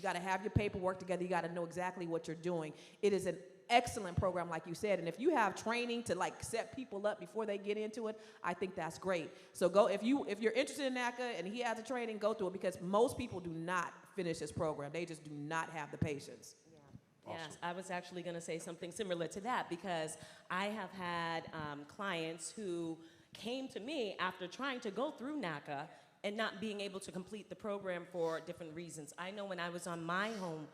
got to have your paperwork together. You got to know exactly what you're doing. It is an excellent program, like you said, and if you have training to like set people up before they get into it, I think that's great. So go, if you're interested in NACA and he has a training, go through it, because most people do not finish this program. They just do not have the patience. Awesome. Yes, I was actually going to say something similar to that, because I have had clients who came to me after trying to go through NACA and not being able to complete the program for different reasons. I know when I was on my home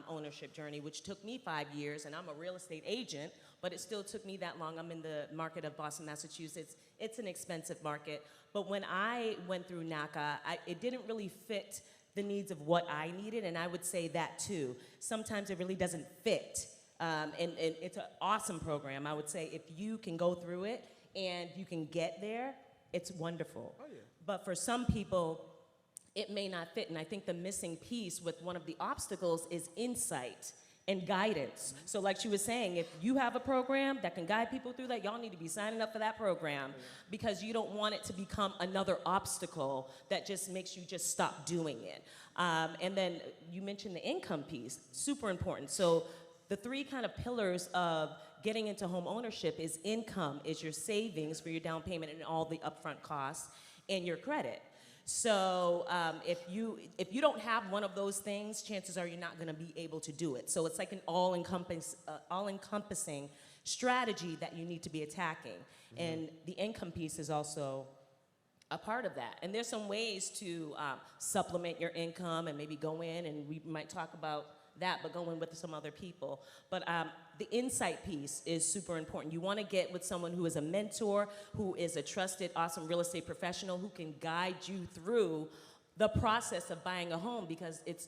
ownership journey, which took me 5 years, and I'm a real estate agent, but it still took me that long. I'm in the market of Boston, Massachusetts. It's an expensive market. But when I went through NACA, it didn't really fit the needs of what I needed, and I would say that too. Sometimes it really doesn't fit. And it's an awesome program. I would say if you can go through it and you can get there, it's wonderful. Oh, yeah. But for some people, it may not fit, and I think the missing piece with one of the obstacles is insight and guidance. So like she was saying, if you have a program that can guide people through that, y'all need to be signing up for that program, because you don't want it to become another obstacle that just makes you just stop doing it. And then you mentioned the income piece, super important. So the three kind of pillars of getting into home ownership is income, is your savings for your down payment and all the upfront costs, and your credit. So if you don't have one of those things, chances are you're not going to be able to do it. So it's like an all-encompassing strategy that you need to be attacking. And the income piece is also a part of that. And there's some ways to supplement your income and maybe go in, and we might talk about that, but go in with some other people. But the insight piece is super important. You want to get with someone who is a mentor, who is a trusted, awesome real estate professional, who can guide you through the process of buying a home, because it's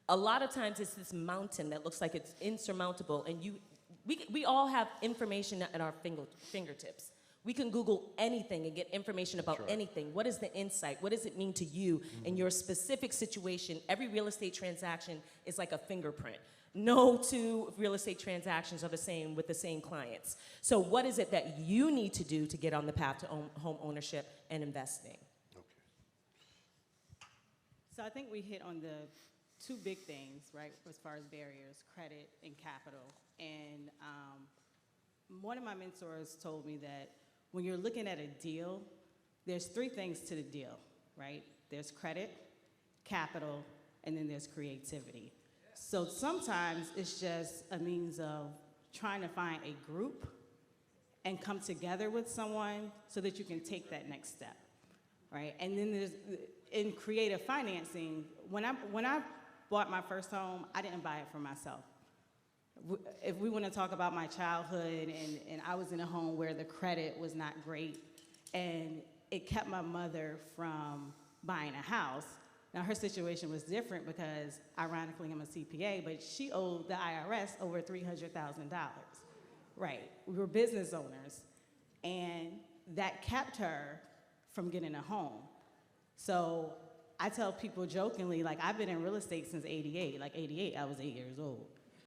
a lot of times it's this mountain that looks like it's insurmountable, and we all have information at our fingertips. We can Google anything and get information about anything. What is the insight? What does it mean to you in your specific situation? Every real estate transaction is like a fingerprint. No two real estate transactions are the same with the same clients. So what is it that you need to do to get on the path to home ownership and investing? Okay. So I think we hit on the two big things, right, as far as barriers, credit and capital. And one of my mentors told me that when you're looking at a deal, there's three things to the deal, right? There's credit, capital, and then there's creativity. So sometimes it's just a means of trying to find a group and come together with someone so that you can take that next step, right? And then there's, in creative financing, when I bought my first home, I didn't buy it for myself. If we want to talk about my childhood, and I was in a home where the credit was not great, and it kept my mother from buying a house. Now, her situation was different because, ironically, I'm a CPA, but she owed the IRS over $300,000. Right, we were business owners, and that kept her from getting a home. So I tell people jokingly, like, I've been in real estate since '88. Like, '88, I was 8 years old.